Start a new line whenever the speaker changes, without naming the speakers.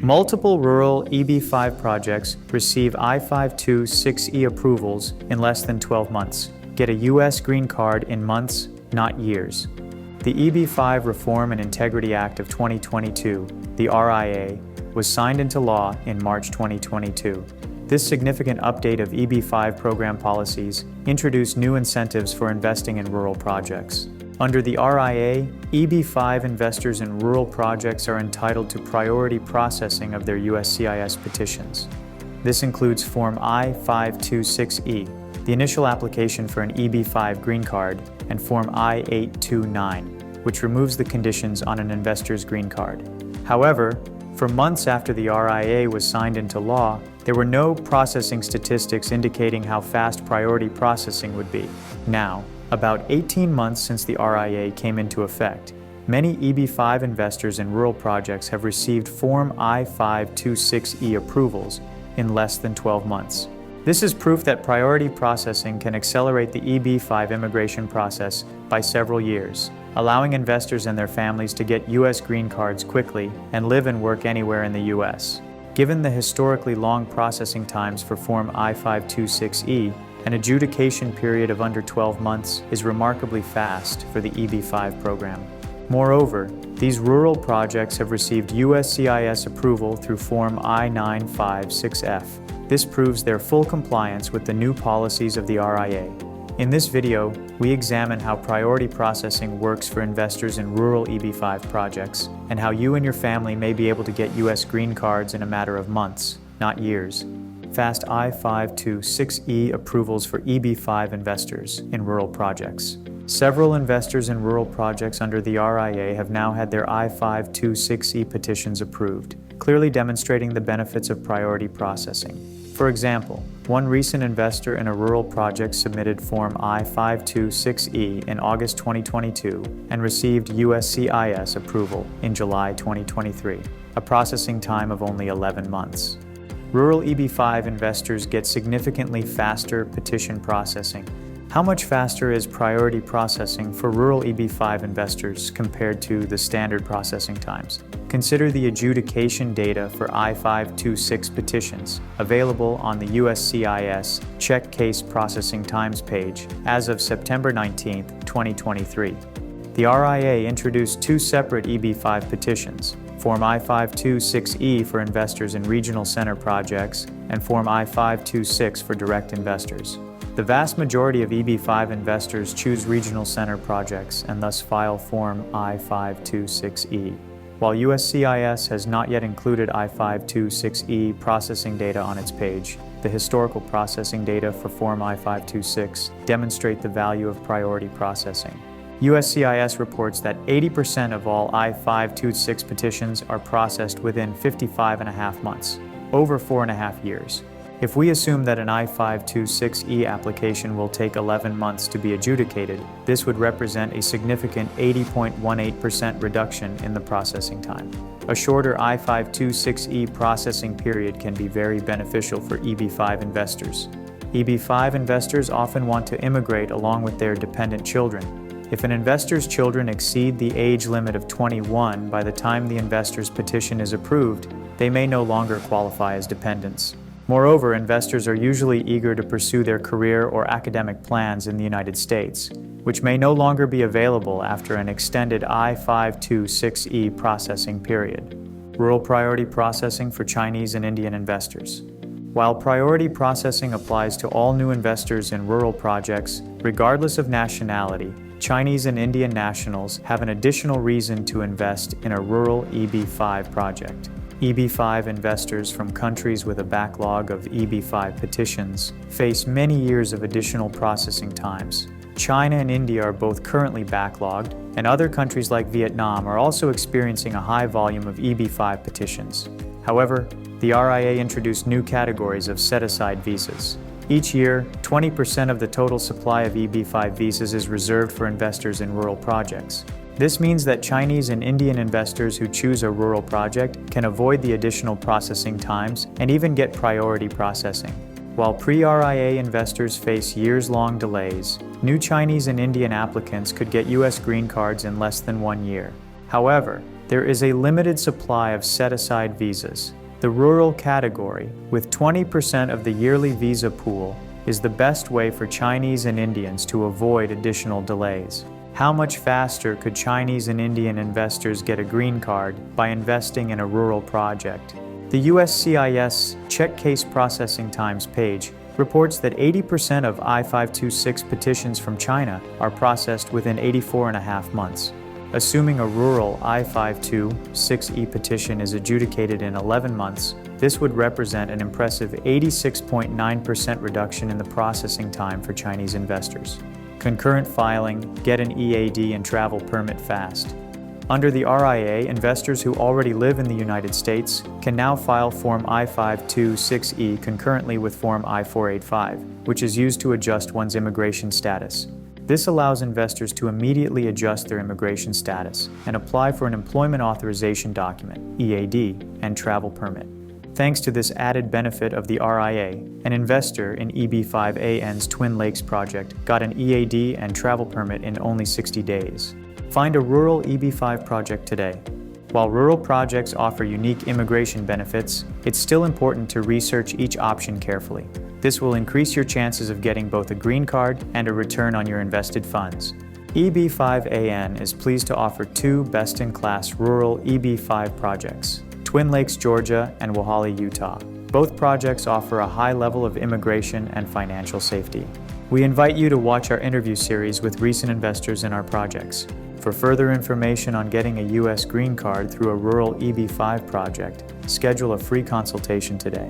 Multiple rural EB-5 projects receive I-26E approvals in less than 12 months. Get a U.S. green card in months, not years. The EB-5 Reform and Integrity Act of 2022, the RIA, was signed into law in March 2022. This significant update of EB-5 program policies introduced new incentives for investing in rural projects. Under the RIA, EB-5 investors in rural projects are entitled to priority processing of their USCIS petitions. This includes Form I-526E, the initial application for an EB-5 green card, and Form I-829, which removes the conditions on an investor's green card. However, for months after the RIA was signed into law, there were no processing statistics indicating how fast priority processing would be. Now, about 18 months since the RIA came into effect, many EB-5 investors in rural projects have received Form I-526E approvals in less than 12 months. This is proof that priority processing can accelerate the EB-5 immigration process by several years, allowing investors and their families to get U.S. green cards quickly and live and work anywhere in the U.S. Given the historically long processing times for Form I-526E, an adjudication period of under 12 months is remarkably fast for the EB-5 program. Moreover, these rural projects have received USCIS approval through Form I-956F. This proves their full compliance with the new policies of the RIA. In this video, we examine how priority processing works for investors in rural EB-5 projects, and how you and your family may be able to get U.S. green cards in a matter of months, not years. Fast I-526E approvals for EB-5 investors in rural projects. Several investors in rural projects under the RIA have now had their I-526E petitions approved, clearly demonstrating the benefits of priority processing. For example, one recent investor in a rural project submitted Form I-526E in August 2022 and received USCIS approval in July 2023, a processing time of only 11 months. Rural EB-5 investors get significantly faster petition processing. How much faster is priority processing for rural EB-5 investors compared to the standard processing times? Consider the adjudication data for I-526 petitions available on the USCIS Check Case Processing Times page as of September 19, 2023. The RIA introduced two separate EB-5 petitions, Form I-526E for investors in regional center projects and Form I-526 for direct investors. The vast majority of EB-5 investors choose regional center projects and thus file Form I-526E. While USCIS has not yet included I-526E processing data on its page, the historical processing data for Form I-526 demonstrate the value of priority processing. USCIS reports that 80% of all I-526 petitions are processed within 55.5 months, over 4.5 years. If we assume that an I-526E application will take 11 months to be adjudicated, this would represent a significant 80.18% reduction in the processing time. A shorter I-526E processing period can be very beneficial for EB-5 investors. EB-5 investors often want to immigrate along with their dependent children. If an investor's children exceed the age limit of 21 by the time the investor's petition is approved, they may no longer qualify as dependents. Moreover, investors are usually eager to pursue their career or academic plans in the United States, which may no longer be available after an extended I-526E processing period. Rural priority processing for Chinese and Indian investors. While priority processing applies to all new investors in rural projects, regardless of nationality, Chinese and Indian nationals have an additional reason to invest in a rural EB-5 project. EB-5 investors from countries with a backlog of EB-5 petitions face many years of additional processing times. China and India are both currently backlogged, and other countries like Vietnam are also experiencing a high volume of EB-5 petitions. However, the RIA introduced new categories of set-aside visas. Each year, 20% of the total supply of EB-5 visas is reserved for investors in rural projects. This means that Chinese and Indian investors who choose a rural project can avoid the additional processing times and even get priority processing. While pre-RIA investors face years-long delays, new Chinese and Indian applicants could get U.S. green cards in less than 1 year. However, There is a limited supply of set-aside visas. The rural category, with 20% of the yearly visa pool, is the best way for Chinese and Indians to avoid additional delays. How much faster could Chinese and Indian investors get a green card by investing in a rural project? The USCIS Check Case Processing Times page reports that 80% of I-526 petitions from China are processed within 84.5 months. Assuming a rural I-526E petition is adjudicated in 11 months, this would represent an impressive 86.9% reduction in the processing time for Chinese investors. Concurrent filing, get an EAD and travel permit fast. Under the RIA, investors who already live in the United States can now file Form I-526E concurrently with Form I-485, which is used to adjust one's immigration status. This allows investors to immediately adjust their immigration status and apply for an employment authorization document, EAD, and travel permit. Thanks to this added benefit of the RIA, an investor in EB-5's Twin Lakes project got an EAD and travel permit in only 60 days. Find a rural EB-5 project today. While rural projects offer unique immigration benefits, it's still important to research each option carefully. This will increase your chances of getting both a green card and a return on your invested funds. EB-5 is pleased to offer two best-in-class rural EB-5 projects, Twin Lakes, Georgia, and Wahale, Utah. Both projects offer a high level of immigration and financial safety. We invite you to watch our interview series with recent investors in our projects. For further information on getting a U.S. green card through a rural EB-5 project, schedule a free consultation today.